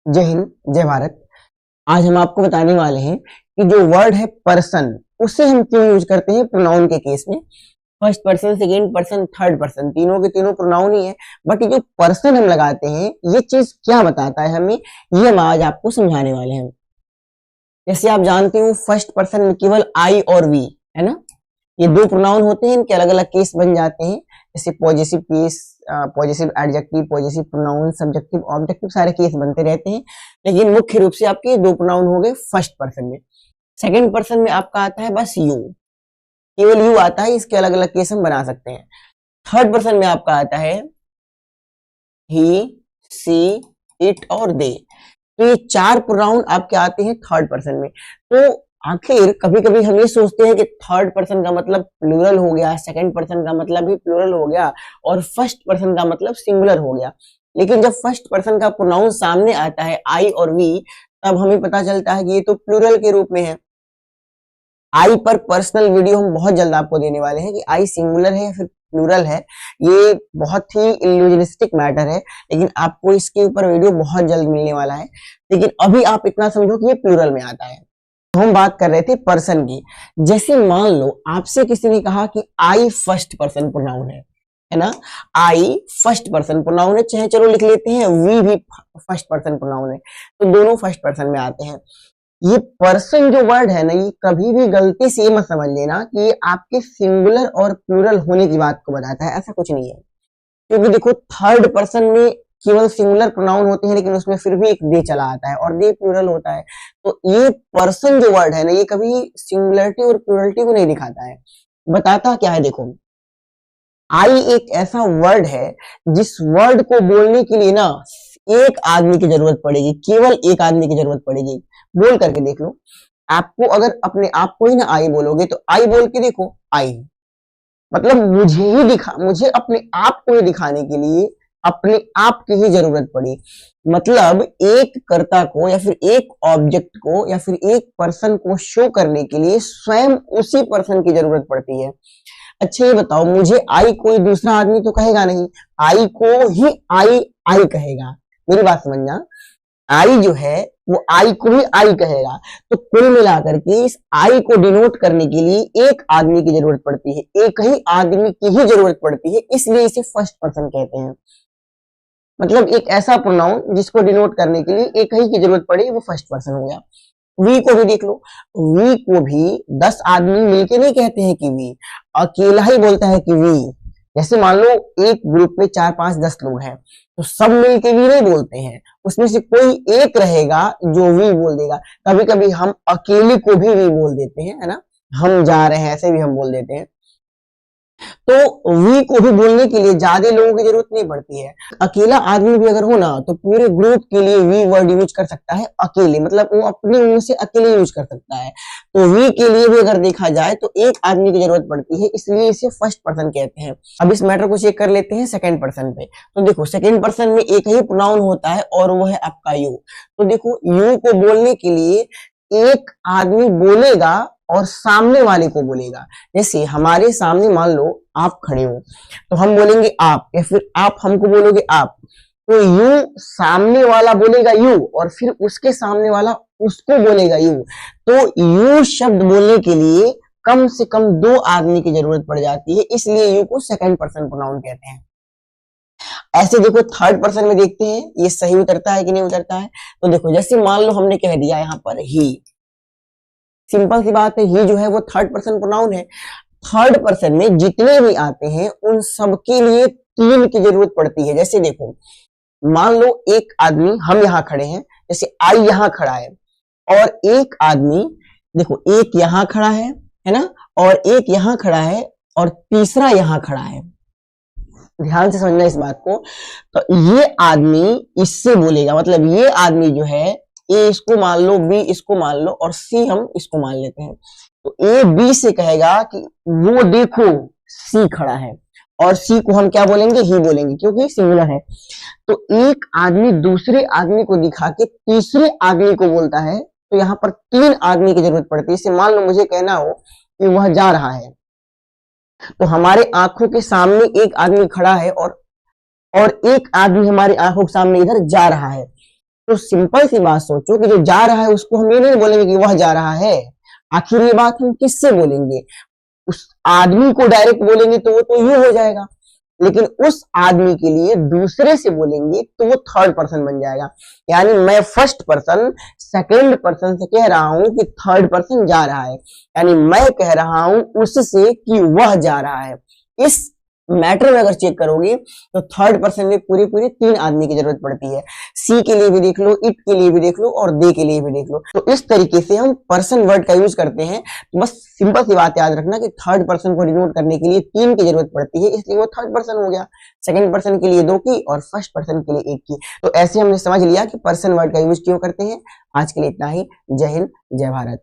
जय हिंद, जय भारत। आज हम आपको बताने वाले हैं कि जो वर्ड है पर्सन, उसे हम क्यों यूज करते हैं प्रोनाउन के केस में। First person, second person, third person, तीनों के तीनों प्रोनाउन ही है। बट ये जो पर्सन हम लगाते हैं, ये चीज क्या बताता है हमें, ये हम आज आपको समझाने वाले हैं। जैसे आप जानते हो फर्स्ट पर्सन में केवल आई और वी है ना, ये दो प्रोनाउन होते हैं, इनके अलग अलग केस बन जाते हैं। जैसे positive case, positive adjective, positive pronoun, subjective, objective, सारे केस बनते रहते हैं। लेकिन मुख्य रूप से आपके दो प्रोनाउन हो गए फर्स्ट पर्सन में। सेकंड पर्सन में आपका आता है बस यू, केवल यू आता है, इसके अलग अलग केस हम बना सकते हैं। थर्ड पर्सन में आपका आता है ही, सी, इट और दे। तो ये चार प्रोनाउन आपके आते हैं थर्ड पर्सन में। तो आखिर कभी कभी हम ये सोचते हैं कि थर्ड पर्सन का मतलब प्लूरल हो गया, सेकंड पर्सन का मतलब भी प्लूरल हो गया और फर्स्ट पर्सन का मतलब सिंगुलर हो गया। लेकिन जब फर्स्ट पर्सन का प्रोनाउन सामने आता है आई और वी, तब हमें पता चलता है कि ये तो प्लूरल के रूप में है। आई पर पर्सनल वीडियो हम बहुत जल्द आपको देने वाले हैं कि आई सिंगुलर है या फिर प्लूरल है। ये बहुत ही इल्यूजनिस्टिक मैटर है, लेकिन आपको इसके ऊपर वीडियो बहुत जल्द मिलने वाला है। लेकिन अभी आप इतना समझो कि ये प्लूरल में आता है। हम बात कर रहे थे पर्सन की। जैसे मान लो आपसे किसी ने कहा कि आई फर्स्ट पर्सन प्रोनाउन है ना, आई फर्स्ट पर्सन प्रोनाउन है, चाहे चलो लिख लेते हैं वी भी फर्स्ट पर्सन प्रोनाउन है, तो दोनों फर्स्ट पर्सन में आते हैं। ये पर्सन जो वर्ड है ना, ये कभी भी गलती से मत समझ लेना कि ये आपके सिंगुलर और प्लूरल होने की बात को बताता है, ऐसा कुछ नहीं है। क्योंकि देखो थर्ड पर्सन में केवल सिंगुलर प्रोनाउन होते हैं, लेकिन उसमें फिर भी एक दे चला आता है और दे प्लूरल होता है। तो ये पर्सन जो वर्ड है ना, ये कभी सिंगुलरिटी और प्लूरलिटी को नहीं दिखाता है। बताता क्या है, देखो आई एक ऐसा वर्ड है जिस वर्ड को बोलने के लिए ना एक आदमी की जरूरत पड़ेगी, केवल एक आदमी की जरूरत पड़ेगी। बोल करके देख लो, आपको अगर अपने आप को ही ना आई बोलोगे तो आई बोल के देखो, आई मतलब मुझे अपने आप को ही दिखाने के लिए अपने आप की ही जरूरत पड़ी। मतलब एक कर्ता को या फिर एक ऑब्जेक्ट को या फिर एक पर्सन को शो करने के लिए स्वयं उसी पर्सन की जरूरत पड़ती है। अच्छा ये बताओ, मुझे आई कोई दूसरा आदमी तो कहेगा नहीं, आई को ही आई कहेगा। मेरी बात समझना, आई जो है वो आई को ही आई कहेगा। तो कुल मिलाकर के इस आई को डिनोट करने के लिए एक आदमी की जरूरत पड़ती है, एक ही आदमी की ही जरूरत पड़ती है, इसलिए इसे फर्स्ट पर्सन कहते हैं। मतलब एक ऐसा प्रोनाउन जिसको डिनोट करने के लिए एक ही की जरूरत पड़ी, वो फर्स्ट पर्सन हो गया। वी को भी देख लो, वी को भी 10 आदमी मिलके नहीं कहते हैं कि वी, अकेला ही बोलता है कि वी। जैसे मान लो एक ग्रुप में 4, 5, 10 लोग हैं, तो सब मिलके वी नहीं बोलते हैं, उसमें से कोई एक रहेगा जो वी बोल देगा। कभी कभी हम अकेले को भी वी बोल देते हैं, है ना, हम जा रहे हैं ऐसे भी हम बोल देते हैं। तो वी को भी बोलने के लिए ज्यादा लोगों की जरूरत नहीं पड़ती है। अकेला आदमी भी अगर हो ना, तो पूरे ग्रुप के लिए वी वर्ड यूज कर सकता है अकेले, मतलब वो अपने मुंह से अकेले यूज कर सकता है। तो वी के लिए भी अगर देखा जाए तो एक आदमी की जरूरत पड़ती है, इसलिए इसे फर्स्ट पर्सन कहते हैं। अब इस मैटर को चेक कर लेते हैं सेकेंड पर्सन पे। तो देखो सेकेंड पर्सन में एक ही प्रोनाउन होता है और वो है आपका यू। तो देखो यू को बोलने के लिए एक आदमी बोलेगा और सामने वाले को बोलेगा। जैसे हमारे सामने मान लो आप खड़े हो, तो हम बोलेंगे आप, या फिर आप हमको बोलोगे आप। तो यू सामने वाला बोलेगा यू और फिर उसके सामने वाला उसको बोलेगा यू। तो यू शब्द बोलने के लिए कम से कम 2 आदमी की जरूरत पड़ जाती है, इसलिए यू को सेकंड पर्सन प्रोनाउन कहते हैं। ऐसे देखो थर्ड पर्सन में देखते हैं ये सही उतरता है कि नहीं उतरता है। तो देखो जैसे मान लो हमने कह दिया यहाँ पर ही, सिंपल सी बात है, ही जो है वो थर्ड पर्सन प्रोनाउन है। थर्ड पर्सन में जितने भी आते हैं उन सबके लिए 3 की जरूरत पड़ती है। जैसे देखो मान लो एक आदमी, हम यहाँ खड़े हैं, जैसे आई यहाँ खड़ा है और एक आदमी, देखो एक यहाँ खड़ा है ना, और एक यहाँ खड़ा है और तीसरा यहाँ खड़ा है। ध्यान से समझना इस बात को। तो ये आदमी इससे बोलेगा, मतलब ये आदमी जो है, ए इसको मान लो, बी इसको मान लो और सी हम इसको मान लेते हैं। तो ए बी से कहेगा कि वो देखो सी खड़ा है, और सी को हम क्या बोलेंगे, ही बोलेंगे, क्योंकि सिंगुलर है। तो एक आदमी दूसरे आदमी को दिखा के तीसरे आदमी को बोलता है, तो यहाँ पर 3 आदमी की जरूरत पड़ती है। इसे मान लो मुझे कहना हो कि वह जा रहा है, तो हमारे आंखों के सामने एक आदमी खड़ा है और एक आदमी हमारी आंखों के सामने इधर जा रहा है। तो सिंपल सी बात सोचो कि जो जा रहा है उसको हम ये नहीं बोलेंगे कि वह जा रहा है। आखिर ये बात हम किससे बोलेंगे? उस आदमी को डायरेक्ट बोलेंगे तो वो तो ये हो जाएगा, लेकिन उस आदमी के लिए दूसरे से बोलेंगे तो वो थर्ड पर्सन बन जाएगा। यानी मैं फर्स्ट पर्सन सेकंड पर्सन से कह रहा हूं कि थर्ड पर्सन जा रहा है, यानी मैं कह रहा हूं उससे कि वह जा रहा है। इस मैटर में अगर चेक करोगे तो थर्ड पर्सन में पूरी पूरी 3 आदमी की जरूरत पड़ती है। सी के लिए भी देख लो, इट के लिए भी देख लो और दे के लिए भी देख लो। तो इस तरीके से हम पर्सन वर्ड का यूज करते हैं। तो बस सिंपल सी बात याद रखना कि थर्ड पर्सन को डिनोट करने के लिए 3 की जरूरत पड़ती है, इसलिए वो थर्ड पर्सन हो गया। सेकंड पर्सन के लिए 2 की और फर्स्ट पर्सन के लिए 1 की। तो ऐसे हमने समझ लिया कि पर्सन वर्ड का यूज क्यों करते हैं। आज के लिए इतना ही। जय हिंद, जय भारत।